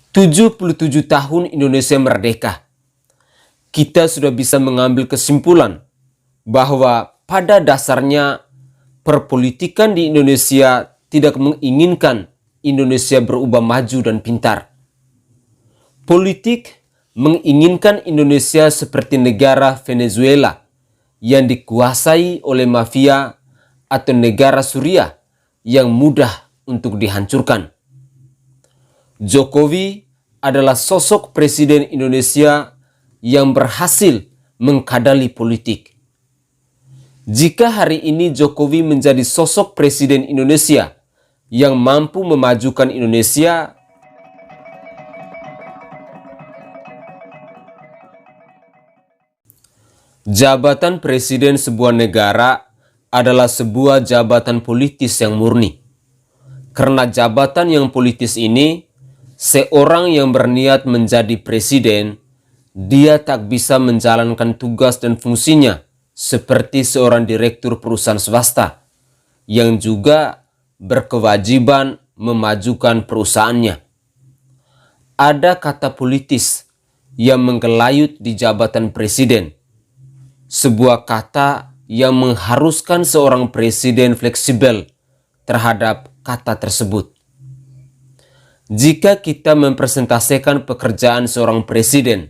77 tahun Indonesia merdeka. Kita sudah bisa mengambil kesimpulan bahwa pada dasarnya perpolitikan di Indonesia tidak menginginkan Indonesia berubah maju dan pintar. Politik menginginkan Indonesia seperti negara Venezuela yang dikuasai oleh mafia atau negara Suriah yang mudah untuk dihancurkan. Jokowi adalah sosok presiden Indonesia yang berhasil mengkadali politik. Jika hari ini Jokowi menjadi sosok presiden Indonesia yang mampu memajukan Indonesia, jabatan presiden sebuah negara adalah sebuah jabatan politis yang murni. Karena jabatan yang politis ini, seorang yang berniat menjadi presiden, dia tak bisa menjalankan tugas dan fungsinya seperti seorang direktur perusahaan swasta yang juga berkewajiban memajukan perusahaannya. Ada kata politis yang menggelayut di jabatan presiden, sebuah kata yang mengharuskan seorang presiden fleksibel terhadap kata tersebut. Jika kita mempresentasikan pekerjaan seorang presiden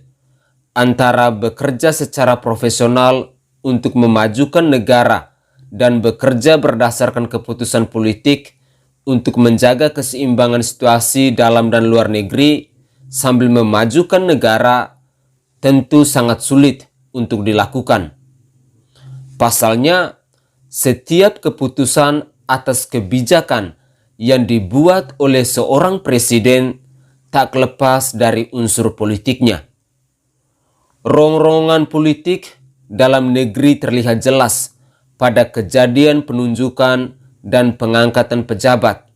antara bekerja secara profesional untuk memajukan negara dan bekerja berdasarkan keputusan politik untuk menjaga keseimbangan situasi dalam dan luar negeri sambil memajukan negara, tentu sangat sulit untuk dilakukan. Pasalnya, setiap keputusan atas kebijakan yang dibuat oleh seorang presiden tak lepas dari unsur politiknya. Rongrongan politik dalam negeri terlihat jelas pada kejadian penunjukan dan pengangkatan pejabat,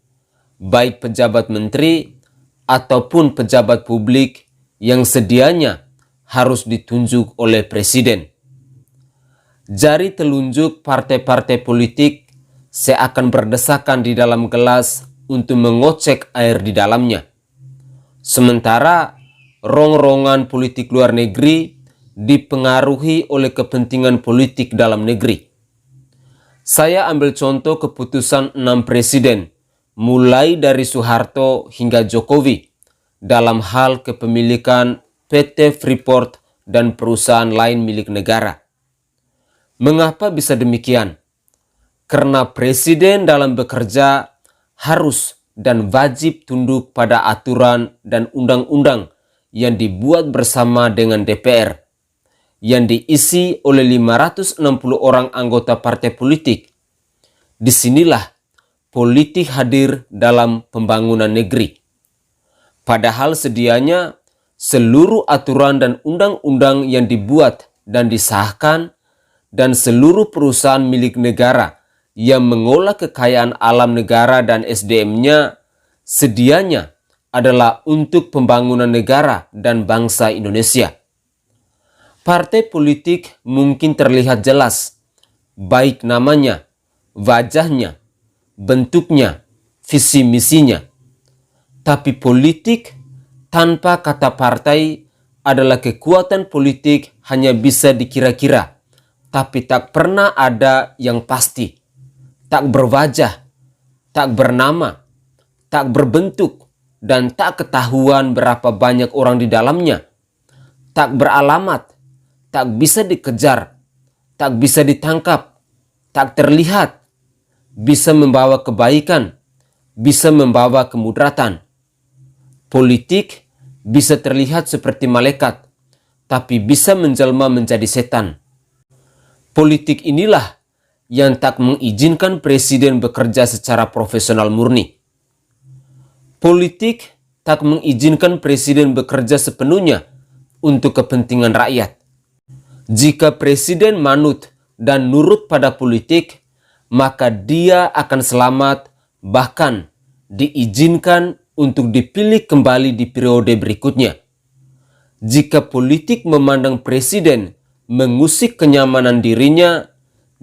baik pejabat menteri ataupun pejabat publik yang sedianya harus ditunjuk oleh presiden. Jari telunjuk partai-partai politik seakan berdesakan di dalam gelas untuk mengocek air di dalamnya. Sementara rongrongan politik luar negeri dipengaruhi oleh kepentingan politik dalam negeri. Saya ambil contoh keputusan 6 presiden, mulai dari Soeharto hingga Jokowi, dalam hal kepemilikan PT Freeport dan perusahaan lain milik negara. Mengapa bisa demikian? Karena presiden dalam bekerja harus dan wajib tunduk pada aturan dan undang-undang yang dibuat bersama dengan DPR, yang diisi oleh 560 orang anggota partai politik. Disinilah politik hadir dalam pembangunan negeri. Padahal sedianya seluruh aturan dan undang-undang yang dibuat dan disahkan dan seluruh perusahaan milik negara yang mengolah kekayaan alam negara dan SDM-nya sedianya adalah untuk pembangunan negara dan bangsa Indonesia. Partai politik mungkin terlihat jelas, baik namanya, wajahnya, bentuknya, visi misinya. Tapi politik tanpa kata partai adalah kekuatan politik hanya bisa dikira-kira, tapi tak pernah ada yang pasti, tak berwajah, tak bernama, tak berbentuk, dan tak ketahuan berapa banyak orang di dalamnya, tak beralamat, tak bisa dikejar, tak bisa ditangkap, tak terlihat, bisa membawa kebaikan, bisa membawa kemudaratan. Politik bisa terlihat seperti malaikat, tapi bisa menjelma menjadi setan. Politik inilah yang tak mengizinkan presiden bekerja secara profesional murni. Politik tak mengizinkan presiden bekerja sepenuhnya untuk kepentingan rakyat. Jika presiden manut dan nurut pada politik, maka dia akan selamat, bahkan diizinkan untuk dipilih kembali di periode berikutnya. Jika politik memandang presiden mengusik kenyamanan dirinya,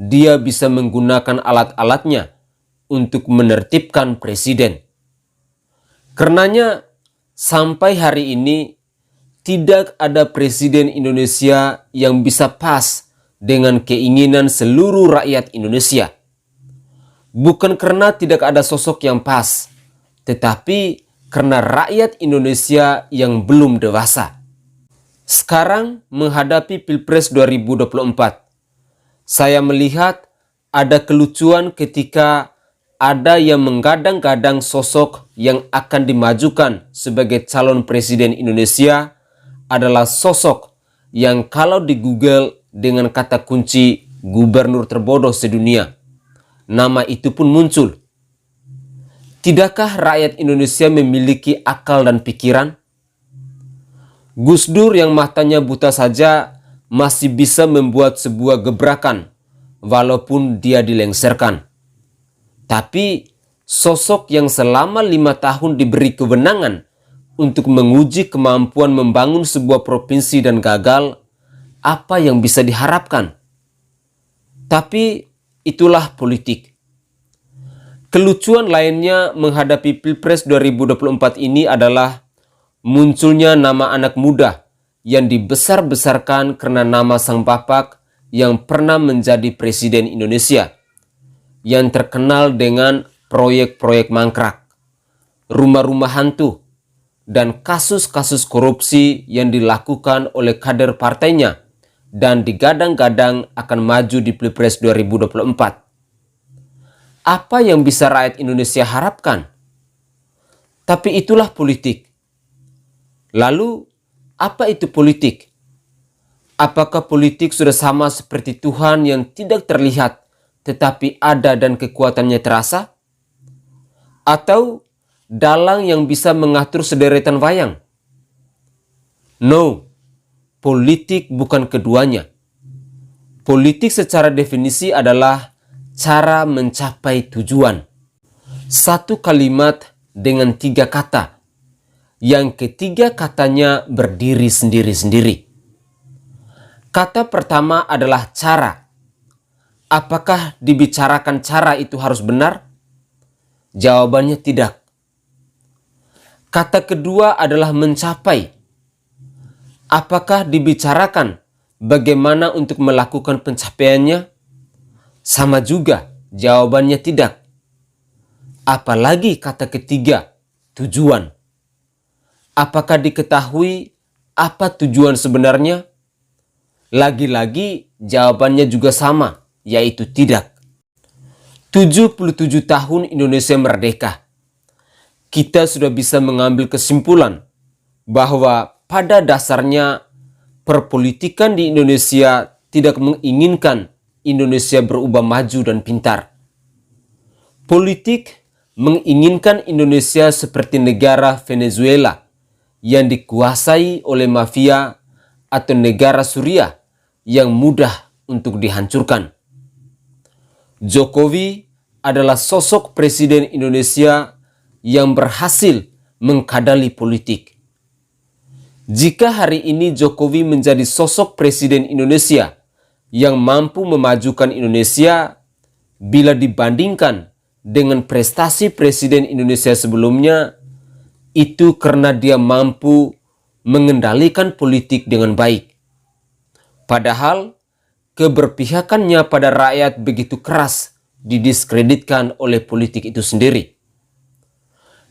dia bisa menggunakan alat-alatnya untuk menertibkan presiden. Karenanya, sampai hari ini tidak ada presiden Indonesia yang bisa pas dengan keinginan seluruh rakyat Indonesia. Bukan karena tidak ada sosok yang pas, tetapi karena rakyat Indonesia yang belum dewasa. Sekarang menghadapi Pilpres 2024, saya melihat ada kelucuan ketika ada yang menggadang-gadang sosok yang akan dimajukan sebagai calon presiden Indonesia adalah sosok yang kalau di Google dengan kata kunci gubernur terbodoh sedunia, nama itu pun muncul. Tidakkah rakyat Indonesia memiliki akal dan pikiran? Gus Dur yang matanya buta saja masih bisa membuat sebuah gebrakan walaupun dia dilengserkan. Tapi sosok yang selama 5 tahun diberi kewenangan untuk menguji kemampuan membangun sebuah provinsi dan gagal, apa yang bisa diharapkan? Tapi itulah politik. Kelucuan lainnya menghadapi Pilpres 2024 ini adalah munculnya nama anak muda yang dibesar-besarkan karena nama sang bapak yang pernah menjadi presiden Indonesia, yang terkenal dengan proyek-proyek mangkrak, rumah-rumah hantu, dan kasus-kasus korupsi yang dilakukan oleh kader partainya dan digadang-gadang akan maju di Pilpres 2024. Apa yang bisa rakyat Indonesia harapkan? Tapi itulah politik. Lalu, apa itu politik? Apakah politik sudah sama seperti Tuhan yang tidak terlihat tetapi ada dan kekuatannya terasa? Atau dalang yang bisa mengatur sederetan wayang? No, politik bukan keduanya. Politik secara definisi adalah cara mencapai tujuan. Satu kalimat dengan 3 kata. Yang ketiga katanya berdiri sendiri-sendiri. Kata pertama adalah cara. Apakah dibicarakan cara itu harus benar? Jawabannya tidak. Kata kedua adalah mencapai. Apakah dibicarakan bagaimana untuk melakukan pencapaiannya? Sama juga, jawabannya tidak. Apalagi kata ketiga, tujuan. Apakah diketahui apa tujuan sebenarnya? Lagi-lagi jawabannya juga sama, yaitu tidak. 77 tahun Indonesia merdeka. Kita sudah bisa mengambil kesimpulan bahwa pada dasarnya perpolitikan di Indonesia tidak menginginkan Indonesia berubah maju dan pintar. Politik menginginkan Indonesia seperti negara Venezuela yang dikuasai oleh mafia atau negara Suriah yang mudah untuk dihancurkan. Jokowi adalah sosok presiden Indonesia yang berhasil mengkadali politik. Jika hari ini Jokowi menjadi sosok presiden Indonesia yang mampu memajukan Indonesia bila dibandingkan dengan prestasi presiden Indonesia sebelumnya, itu karena dia mampu mengendalikan politik dengan baik. Padahal keberpihakannya pada rakyat begitu keras didiskreditkan oleh politik itu sendiri.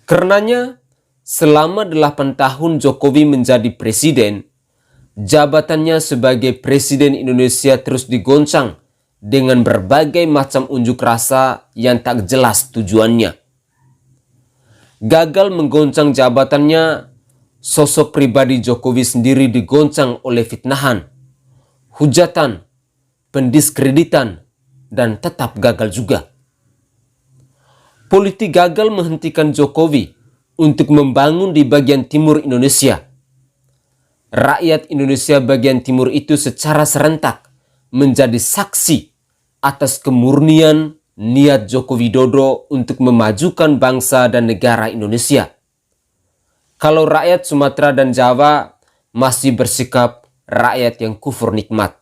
Karenanya, selama 8 tahun Jokowi menjadi presiden, jabatannya sebagai presiden Indonesia terus digoncang dengan berbagai macam unjuk rasa yang tak jelas tujuannya. Gagal menggoncang jabatannya, sosok pribadi Jokowi sendiri digoncang oleh fitnahan, hujatan, pendiskreditan, dan tetap gagal juga. Politik gagal menghentikan Jokowi untuk membangun di bagian timur Indonesia. Rakyat Indonesia bagian timur itu secara serentak menjadi saksi atas kemurnian niat Joko Widodo untuk memajukan bangsa dan negara Indonesia. Kalau rakyat Sumatera dan Jawa masih bersikap rakyat yang kufur nikmat.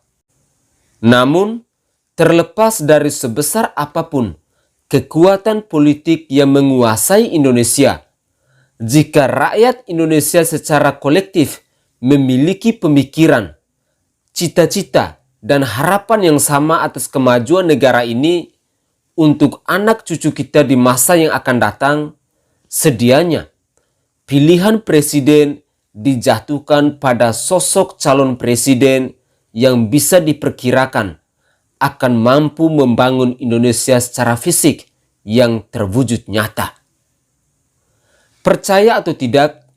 Namun, terlepas dari sebesar apapun kekuatan politik yang menguasai Indonesia, Jika rakyat Indonesia secara kolektif memiliki pemikiran, cita-cita, dan harapan yang sama atas kemajuan negara ini untuk anak cucu kita di masa yang akan datang, sedianya pilihan presiden dijatuhkan pada sosok calon presiden yang bisa diperkirakan akan mampu membangun Indonesia secara fisik yang terwujud nyata. Percaya atau tidak,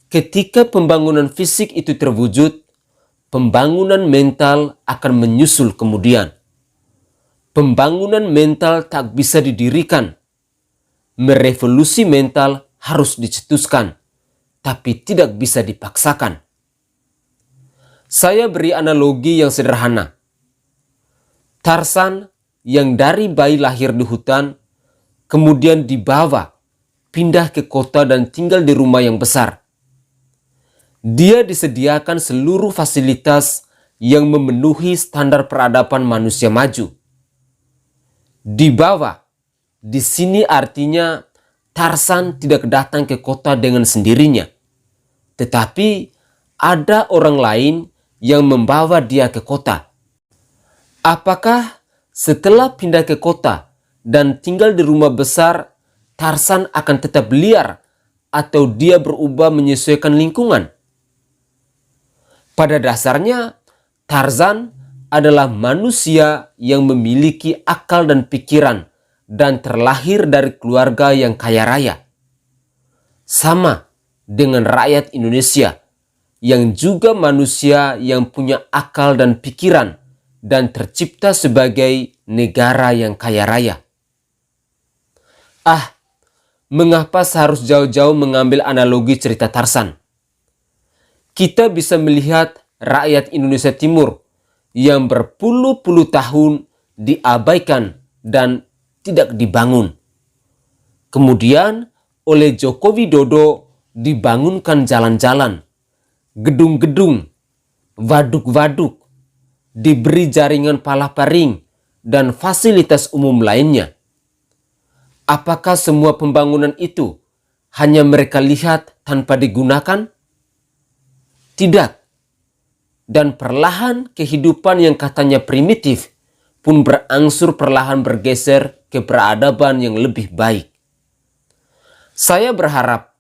ketika pembangunan fisik itu terwujud, pembangunan mental akan menyusul kemudian. Pembangunan mental tak bisa didirikan. Merevolusi mental harus dicetuskan, tapi tidak bisa dipaksakan. Saya beri analogi yang sederhana. Tarzan yang dari bayi lahir di hutan, kemudian dibawa, pindah ke kota dan tinggal di rumah yang besar. Dia disediakan seluruh fasilitas yang memenuhi standar peradaban manusia maju. Dibawa, di sini artinya Tarzan tidak datang ke kota dengan sendirinya, tetapi ada orang lain yang membawa dia ke kota. Apakah setelah pindah ke kota dan tinggal di rumah besar, Tarzan akan tetap liar atau dia berubah menyesuaikan lingkungan? Pada dasarnya, Tarzan adalah manusia yang memiliki akal dan pikiran dan terlahir dari keluarga yang kaya raya. Sama dengan rakyat Indonesia yang juga manusia yang punya akal dan pikiran dan tercipta sebagai negara yang kaya raya. Mengapa seharus jauh-jauh mengambil analogi cerita Tarzan? Kita bisa melihat rakyat Indonesia Timur yang berpuluh-puluh tahun diabaikan dan tidak dibangun. Kemudian oleh Joko Widodo dibangunkan jalan-jalan, gedung-gedung, waduk-waduk, diberi jaringan palaparing dan fasilitas umum lainnya. Apakah semua pembangunan itu hanya mereka lihat tanpa digunakan? Tidak. Dan perlahan kehidupan yang katanya primitif pun berangsur perlahan bergeser ke peradaban yang lebih baik. Saya berharap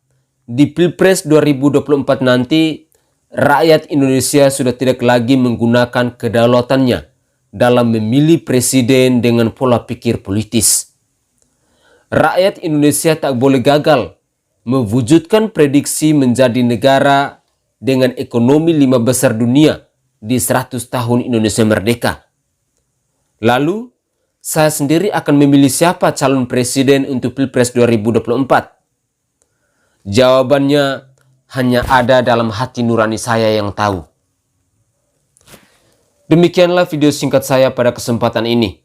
di Pilpres 2024 nanti rakyat Indonesia sudah tidak lagi menggunakan kedaulatannya dalam memilih presiden dengan pola pikir politis. Rakyat Indonesia tak boleh gagal mewujudkan prediksi menjadi negara dengan ekonomi 5 besar dunia di 100 tahun Indonesia merdeka. Lalu, saya sendiri akan memilih siapa calon presiden untuk Pilpres 2024? Jawabannya hanya ada dalam hati nurani saya yang tahu. Demikianlah video singkat saya pada kesempatan ini.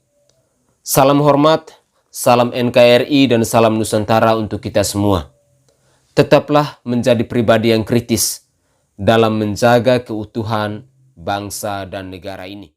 Salam hormat, salam NKRI dan salam Nusantara untuk kita semua. Tetaplah menjadi pribadi yang kritis dalam menjaga keutuhan bangsa dan negara ini.